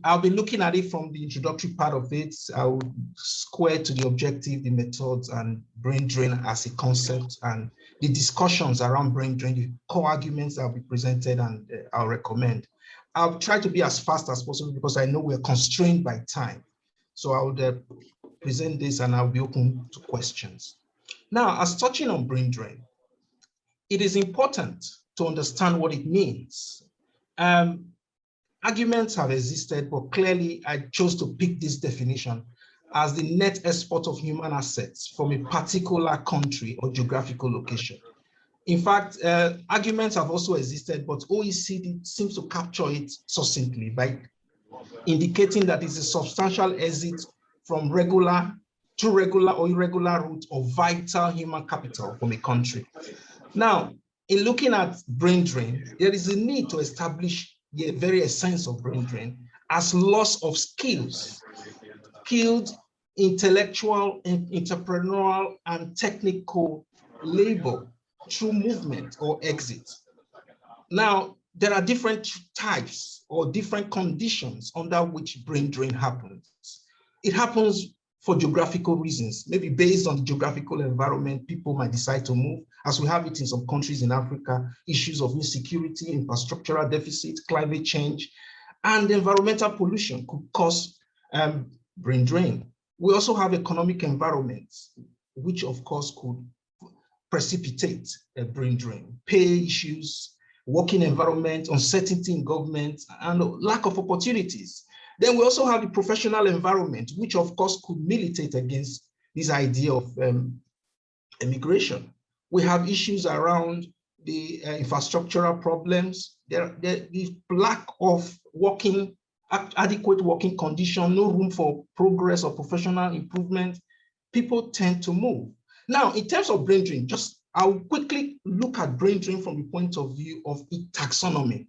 I'll be looking at it from the introductory part of it. I'll square to the objective, the methods, and brain drain as a concept, and the discussions around brain drain, the core arguments that will be presented, and I'll recommend. I'll try to be as fast as possible because I know we're constrained by time. So I would present this and I'll be open to questions. Now, as touching on brain drain, it is important to understand what it means. Arguments have existed, but clearly I chose to pick this definition as the net export of human assets from a particular country or geographical location. In fact, arguments have also existed, but OECD seems to capture it succinctly by indicating that it's a substantial exit from regular or irregular route of vital human capital from a country. Now, in looking at brain drain, there is a need to establish the very essence of brain drain as loss of skills, skilled intellectual, entrepreneurial, and technical labor through movement or exit. Now, there are different types or different conditions under which brain drain happens. It happens for geographical reasons, maybe based on the geographical environment, people might decide to move, as we have it in some countries in Africa, issues of insecurity, infrastructural deficit, climate change, and environmental pollution could cause brain drain. We also have economic environments, which of course could precipitate a brain drain, pay issues, working environment, uncertainty in government, and lack of opportunities. Then we also have the professional environment, which of course could militate against this idea of immigration. We have issues around the infrastructural problems, the lack of adequate working condition, no room for progress or professional improvement. People tend to move. Now, in terms of brain drain, I'll quickly look at brain drain from the point of view of taxonomy.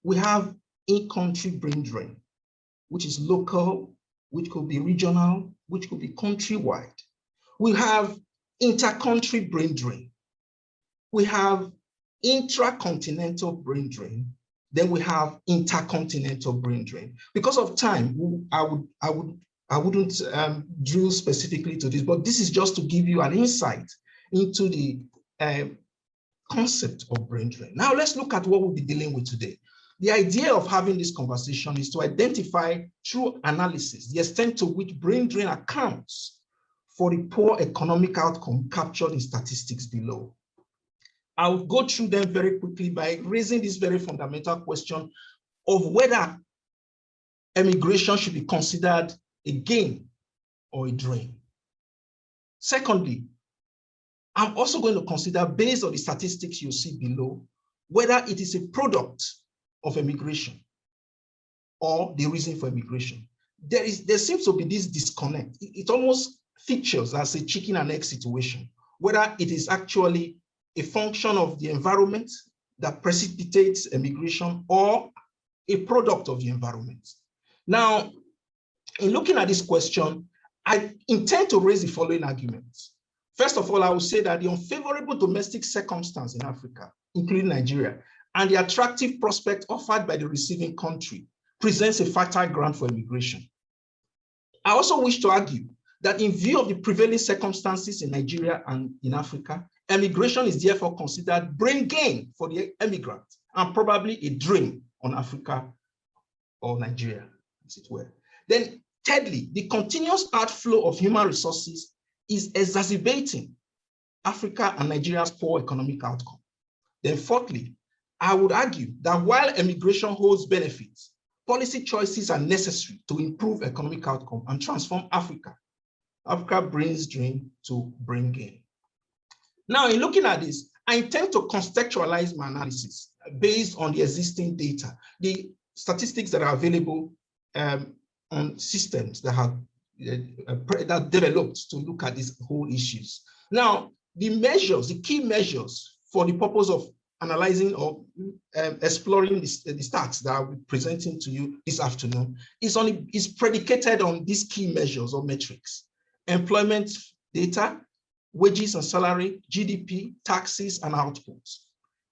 We have in-country brain drain, which is local, which could be regional, which could be countrywide. We have inter-country brain drain. We have intracontinental brain drain. Then we have intercontinental brain drain. Because of time, I wouldn't drill specifically to this, but this is just to give you an insight into the concept of brain drain. Now let's look at what we'll be dealing with today. The idea of having this conversation is to identify through analysis the extent to which brain drain accounts for the poor economic outcome captured in statistics below. I'll go through them very quickly by raising this very fundamental question of whether immigration should be considered a gain or a drain. Secondly, I'm also going to consider, based on the statistics you see below, whether it is a product of immigration or the reason for immigration. There seems to be this disconnect. It almost features as a chicken and egg situation, whether it is actually a function of the environment that precipitates immigration or a product of the environment. Now, in looking at this question, I intend to raise the following arguments. First of all, I will say that the unfavorable domestic circumstance in Africa, including Nigeria, and the attractive prospect offered by the receiving country presents a fertile ground for immigration. I also wish to argue that in view of the prevailing circumstances in Nigeria and in Africa, immigration is therefore considered brain gain for the emigrant and probably a drain on Africa or Nigeria, as it were. Then thirdly, the continuous outflow of human resources is exacerbating Africa and Nigeria's poor economic outcome. Then fourthly, I would argue that while immigration holds benefits, policy choices are necessary to improve economic outcome and transform Africa. Africa brings drain to brain gain. Now, in looking at this, I intend to contextualize my analysis based on the existing data, the statistics that are available on systems that have that developed to look at these whole issues. Now, the key measures for the purpose of analyzing or exploring the stats that I'll be presenting to you this afternoon is predicated on these key measures or metrics: employment data, wages and salary, GDP, taxes, and outputs.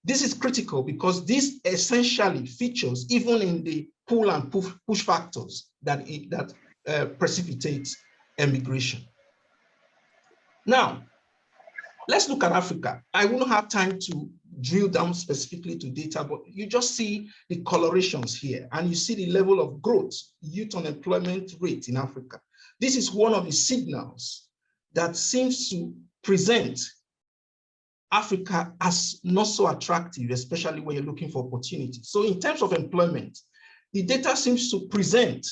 This is critical because this essentially features even in the pull and push factors that precipitate emigration. Now, let's look at Africa. I won't have time to drill down specifically to data, but you just see the colorations here, and you see the level of growth, youth unemployment rate in Africa. This is one of the signals that seems to present Africa as not so attractive, especially when you're looking for opportunities. So in terms of employment, the data seems to present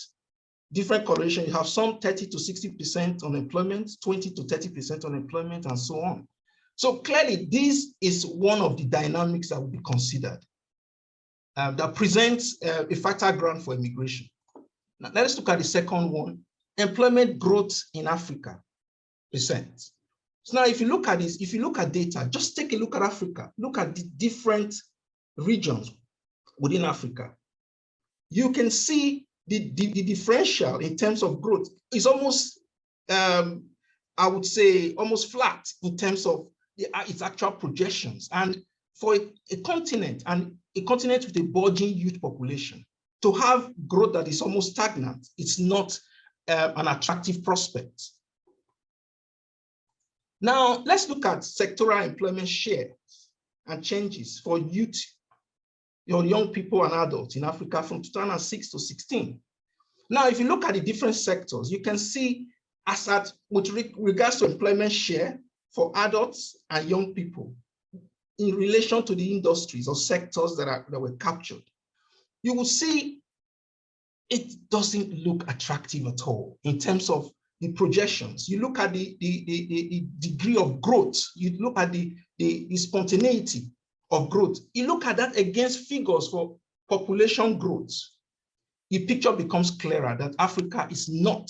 different correlation. You have some 30 to 60% unemployment, 20 to 30% unemployment, and so on. So clearly, this is one of the dynamics that will be considered that presents a fertile ground for immigration. Now, let's look at the second one, employment growth in Africa percent. So now, if you look at this, if you look at data, just take a look at Africa, look at the different regions within Africa. You can see the differential in terms of growth is almost, I would say, almost flat in terms of its actual projections. And for a continent, and a continent with a burgeoning youth population, to have growth that is almost stagnant, it's not an attractive prospect. Now, let's look at sectoral employment share and changes for youth, young people and adults in Africa from 2006 to 16. Now, if you look at the different sectors, you can see as at with regards to employment share for adults and young people in relation to the industries or sectors that were captured, you will see it doesn't look attractive at all in terms of the projections. You look at the degree of growth, you look at the spontaneity of growth, you look at that against figures for population growth, the picture becomes clearer that Africa is not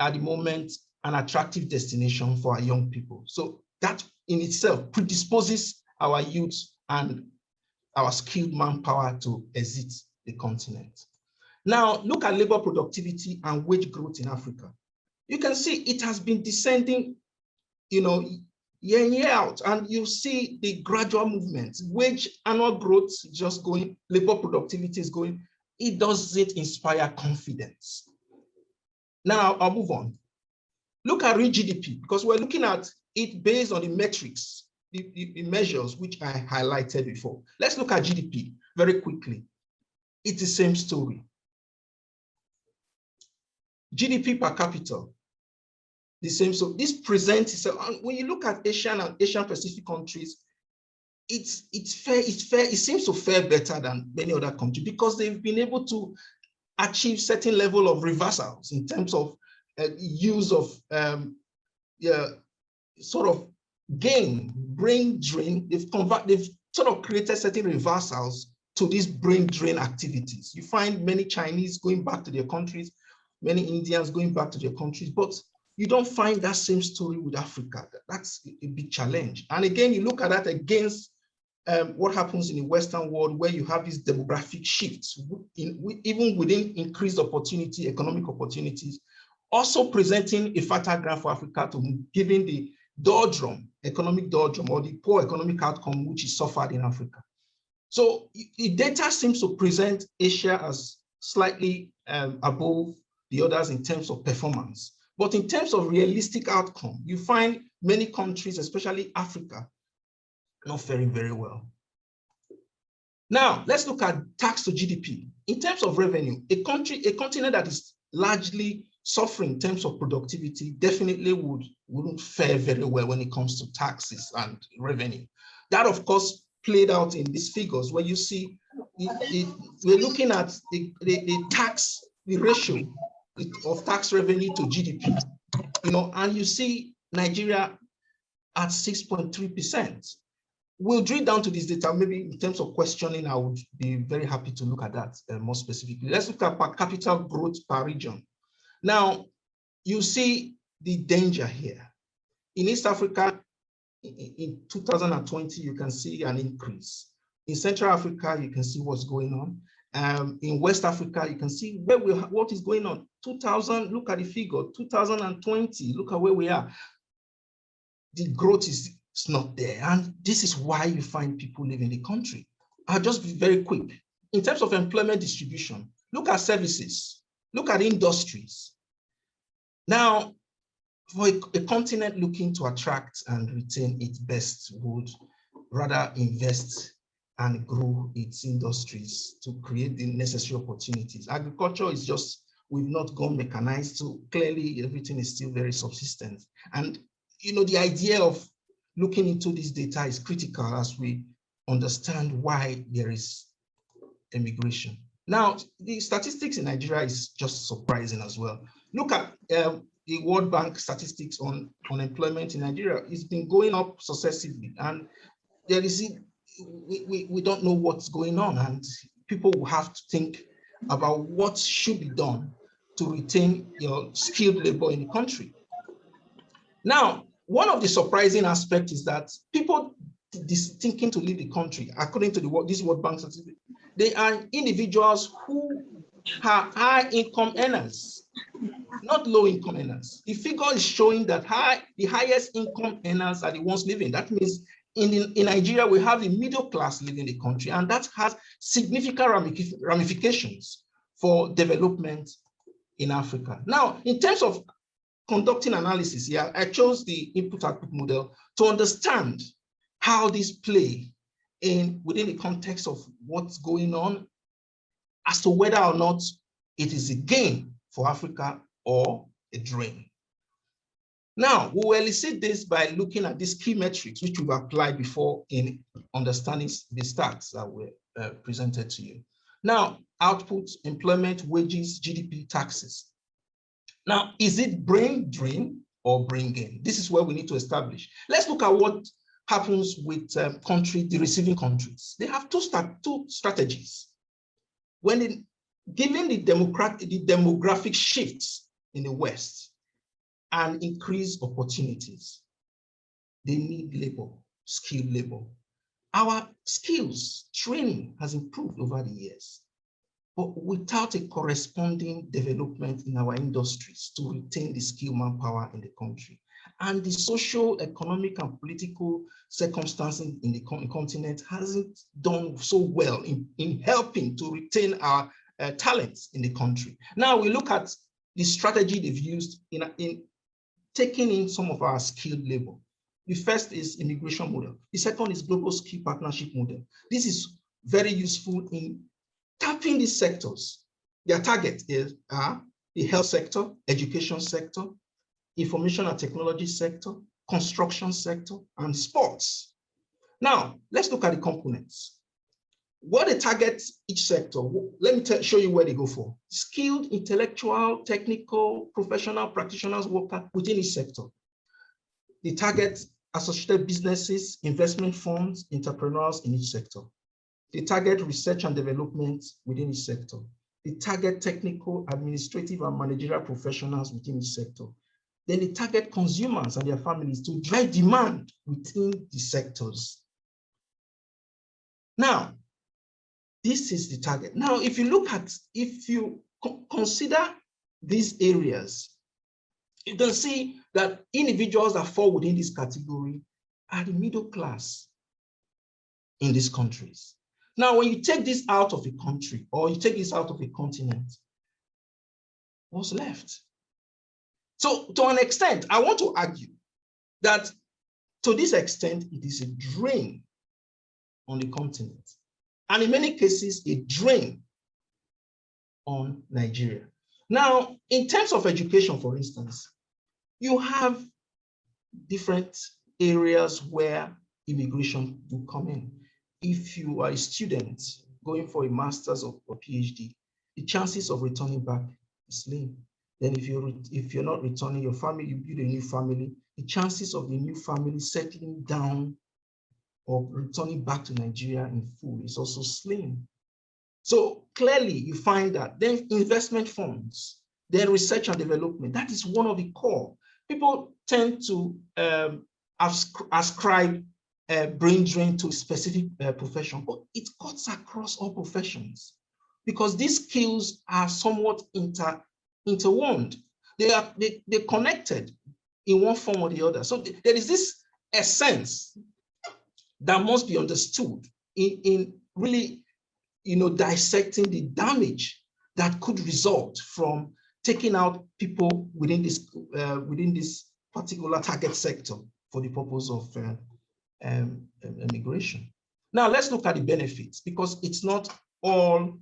at the moment an attractive destination for our young people. So that in itself predisposes our youth and our skilled manpower to exit the continent. Now, look at labor productivity and wage growth in Africa. You can see it has been descending, year in, year out, and you see the gradual movement. Wage annual growth is just going, labor productivity is going. It doesn't inspire confidence. Now, I'll move on. Look at real GDP, because we're looking at it based on the metrics, the measures which I highlighted before. Let's look at GDP very quickly. It's the same story. GDP per capita, the same. So this presents itself. And when you look at Asian and Asian Pacific countries, it's fair. It seems to fare better than many other countries because they've been able to achieve certain level of reversals in terms of use of sort of brain drain. They've sort of created certain reversals to these brain drain activities. You find many Chinese going back to their countries, many Indians going back to their countries, but you don't find that same story with Africa. That's a big challenge. And again, you look at that against what happens in the Western world, where you have these demographic shifts, even within increased opportunity, economic opportunities, also presenting a fertile ground for Africa to giving the doldrum, economic doldrum, or the poor economic outcome which is suffered in Africa. So the data seems to present Asia as slightly above the others in terms of performance. But in terms of realistic outcome, you find many countries, especially Africa, not faring very well. Now, let's look at tax to GDP. In terms of revenue, a continent that is largely suffering in terms of productivity definitely wouldn't fare very well when it comes to taxes and revenue. That, of course, played out in these figures where you see we're looking at the ratio of tax revenue to GDP, and you see Nigeria at 6.3%. We'll drill down to this data. Maybe in terms of questioning, I would be very happy to look at that more specifically. Let's look at per capita growth per region. Now, you see the danger here. In East Africa, in 2020, you can see an increase. In Central Africa, you can see what's going on. In West Africa, you can see what is going on. 2000, look at the figure, 2020, look at where we are. The growth is It's not there. And this is why you find people leaving the country. I'll just be very quick. In terms of employment distribution, look at services, look at industries. Now, for a continent looking to attract and retain its best would rather invest and grow its industries to create the necessary opportunities. Agriculture is just, we've not gone mechanized, so clearly everything is still very subsistent. And the idea of looking into this data is critical as we understand why there is immigration. Now, the statistics in Nigeria is just surprising as well. Look at the World Bank statistics on unemployment in Nigeria. It's been going up successively, and there is we don't know what's going on, and people will have to think about what should be done to retain your skilled labor in the country. Now, one of the surprising aspects is that people thinking to leave the country, according to this World Bank statistic, they are individuals who are high income earners, not low income earners. The figure is showing that the highest income earners are the ones living. That means in Nigeria, we have the middle class living the country, and that has significant ramifications for development in Africa. Now, in terms of conducting analysis here, I chose the input-output model to understand how this play within the context of what's going on as to whether or not it is a gain for Africa or a drain. Now, we will elicit this by looking at these key metrics, which we've applied before in understanding the stats that were presented to you. Now, output, employment, wages, GDP, taxes. Now, is it brain drain or brain gain? This is where we need to establish. Let's look at what happens with the receiving countries. They have two strategies. Given the demographic shifts in the West and increased opportunities, they need labor, skilled labor. Our skills training has improved over the years, but without a corresponding development in our industries to retain the skilled manpower in the country. And the social, economic, and political circumstances in the continent hasn't done so well in helping to retain our talents in the country. Now we look at the strategy they've used in taking in some of our skilled labor. The first is immigration model. The second is global skill partnership model. This is very useful in tapping these sectors. Their target is the health sector, education sector, information and technology sector, construction sector, and sports. Now, let's look at the components. What they target each sector, let me show you where they go for. Skilled, intellectual, technical, professional, practitioners, workers within each sector. They target associated businesses, investment funds, entrepreneurs in each sector. They target research and development within each sector. They target technical, administrative, and managerial professionals within each sector. Then they target consumers and their families to drive demand within the sectors. Now, this is the target. Now, if you consider these areas, you can see that individuals that fall within this category are the middle class in these countries. Now, when you take this out of a country or you take this out of a continent, what's left? So to an extent, I want to argue that to this extent, it is a drain on the continent. And in many cases, a drain on Nigeria. Now, in terms of education, for instance, you have different areas where immigration will come in. If you are a student going for a master's or PhD, the chances of returning back is slim. Then if you're not returning, your family, you build a new family, the chances of the new family settling down or returning back to Nigeria in full is also slim. So clearly you find that then investment funds, then research and development, that is one of the core. People tend to ascribe brain drain to a specific profession, but it cuts across all professions because these skills are somewhat interwound. They're connected in one form or the other. So there is this essence that must be understood in really, dissecting the damage that could result from taking out people within this particular target sector for the purpose of immigration. Now let's look at the benefits, because it's not all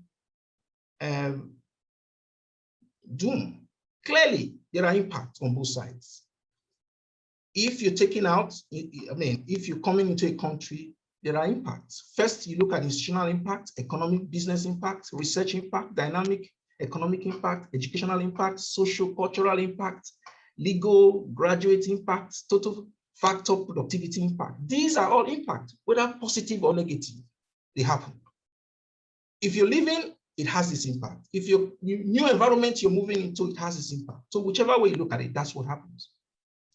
doom. Clearly, there are impacts on both sides. If you're taking out, if you're coming into a country, there are impacts. First, you look at institutional impact, economic business impact, research impact, dynamic economic impact, educational impact, social cultural impact, legal graduate impact, total factor productivity impact. These are all impact, whether positive or negative, they happen. If you're living, it has this impact. If your new environment you're moving into, it has this impact. So whichever way you look at it, that's what happens.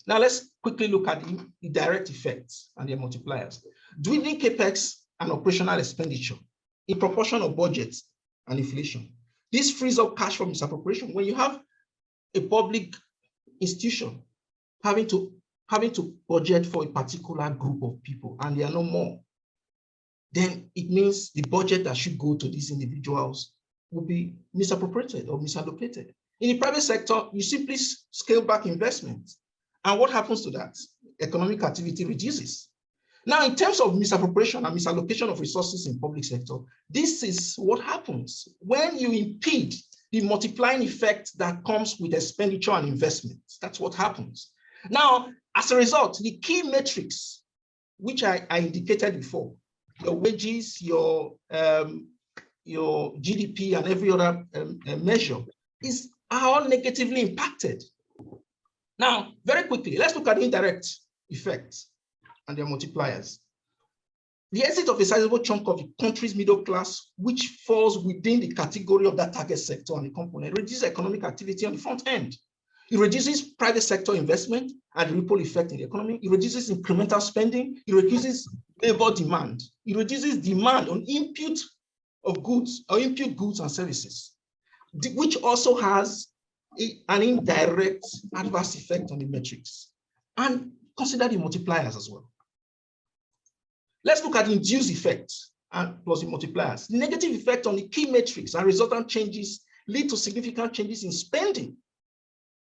Now let's quickly look at the direct effects and their multipliers. Dwindling capex and operational expenditure in proportion of budgets and inflation. This frees up cash from misappropriation. When you have a public institution having to budget for a particular group of people and there are no more, then it means the budget that should go to these individuals will be misappropriated or misallocated. In the private sector, you simply scale back investments. And what happens to that? Economic activity reduces. Now, in terms of misappropriation and misallocation of resources in public sector, this is what happens when you impede the multiplying effect that comes with expenditure and investment. That's what happens. Now, as a result, the key metrics, which I indicated before, your wages, your GDP, and every other measure are all negatively impacted. Now, very quickly, let's look at indirect effects and their multipliers. The exit of a sizable chunk of the country's middle class, which falls within the category of that target sector and the component, reduces economic activity on the front end. It reduces private sector investment and the ripple effect in the economy. It reduces incremental spending. It reduces labor demand. It reduces demand on input of goods or input goods and services, which also has an indirect adverse effect on the metrics. And consider the multipliers as well. Let's look at the induced effect and plus the multipliers. The negative effect on the key metrics and resultant changes lead to significant changes in spending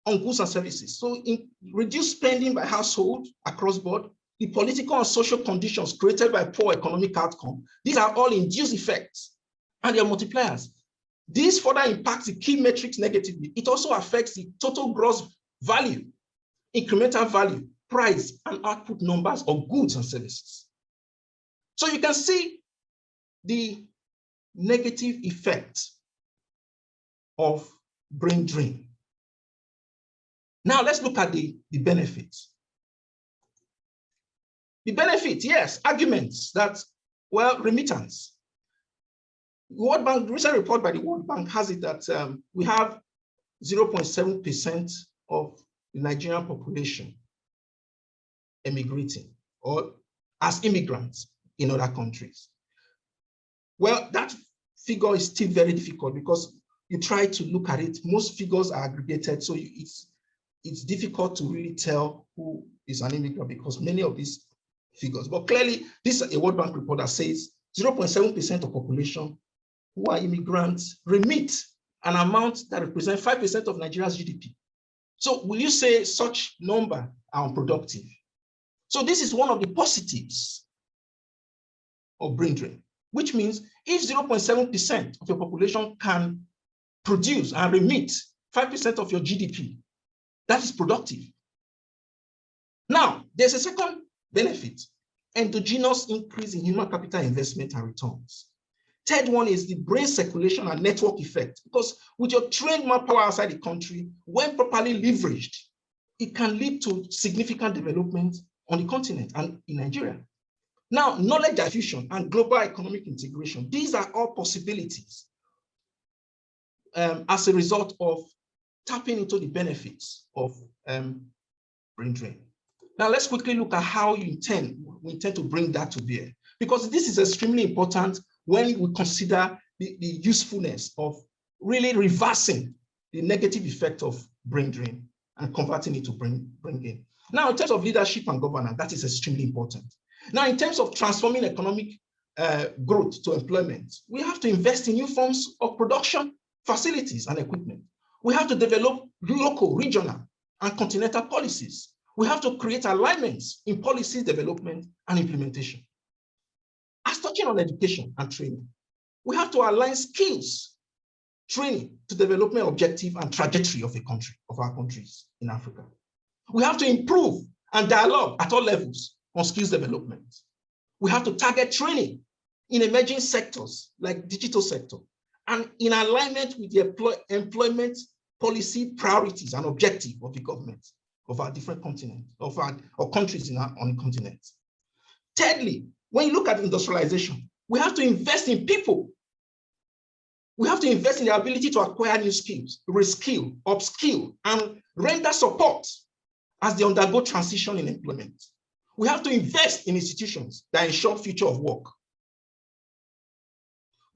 on goods and services. So in reduced spending by household across board, the political and social conditions created by poor economic outcome, these are all induced effects and their multipliers. This further impacts the key metrics negatively. It also affects the total gross value, incremental value, price, and output numbers of goods and services. So you can see the negative effect of brain drain. Now let's look at the benefits. The benefit, yes, arguments that, well, remittance. World Bank, recent report by the World Bank has it that we have 0.7% of the Nigerian population emigrating or as immigrants in other countries. Well, that figure is still very difficult because you try to look at it, most figures are aggregated, so it's difficult to really tell who is an immigrant because many of these figures, but clearly this is a World Bank report that says 0.7% of population who are immigrants remit an amount that represents 5% of Nigeria's GDP. So will you say such number are unproductive? So this is one of the positives of brain drain, which means if 0.7% of your population can produce and remit 5% of your GDP, that is productive. Now, there's a second benefit, endogenous increase in human capital investment and returns. Third one is the brain circulation and network effect, because with your trained manpower outside the country, when properly leveraged, it can lead to significant development on the continent and in Nigeria. Now, knowledge diffusion and global economic integration, these are all possibilities as a result of tapping into the benefits of brain drain. Now, let's quickly look at how we intend to bring that to bear, because this is extremely important when we consider the usefulness of really reversing the negative effect of brain drain and converting it to brain gain. Now, in terms of leadership and governance, that is extremely important. Now, in terms of transforming economic growth to employment, we have to invest in new forms of production, facilities, and equipment. We have to develop local, regional, and continental policies. We have to create alignments in policy development and implementation. As touching on education and training, we have to align skills training to development objective and trajectory of a country, of our countries in Africa. We have to improve and dialogue at all levels on skills development. We have to target training in emerging sectors like digital sector and in alignment with the employment policy priorities and objective of the government of our different continents, of our countries on the continent. Thirdly, when you look at industrialization, we have to invest in people. We have to invest in the ability to acquire new skills, reskill, upskill, and render support as they undergo transition in employment. We have to invest in institutions that ensure future of work.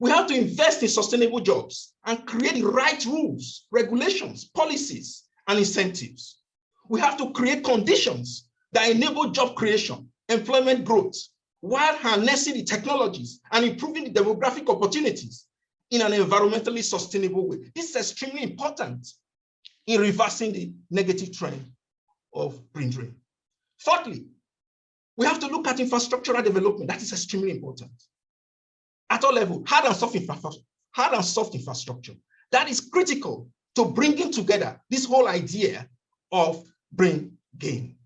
We have to invest in sustainable jobs and create the right rules, regulations, policies, and incentives. We have to create conditions that enable job creation, employment growth, while harnessing the technologies and improving the demographic opportunities in an environmentally sustainable way. This is extremely important in reversing the negative trend of brain drain. Fourthly, we have to look at infrastructural development. That is extremely important. At all levels, hard and soft infrastructure. That is critical to bringing together this whole idea of brain gain.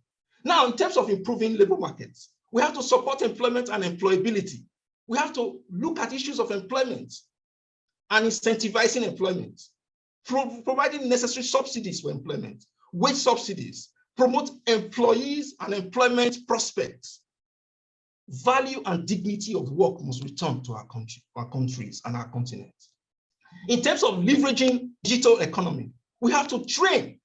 Now, in terms of improving labor markets, we have to support employment and employability. We have to look at issues of employment and incentivizing employment, providing necessary subsidies for employment, wage subsidies, promote employees and employment prospects. Value and dignity of work must return to our country, our countries, and our continent. In terms of leveraging digital economy, we have to train.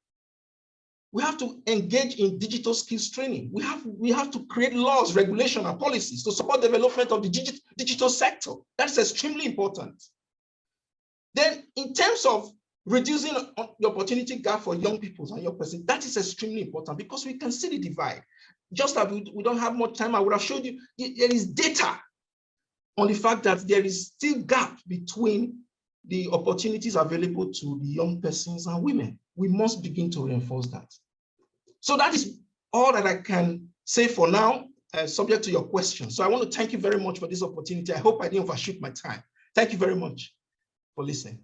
We have to engage in digital skills training. We have to create laws, regulation, and policies to support development of the digital sector. That is extremely important. Then, in terms of reducing the opportunity gap for young people and young persons, that is extremely important because we can see the divide. Just that we don't have much time, I would have showed you there is data on the fact that there is still gap between the opportunities available to the young persons and women. We must begin to reinforce that. So that is all that I can say for now, subject to your questions. So I want to thank you very much for this opportunity. I hope I didn't overshoot my time. Thank you very much for listening.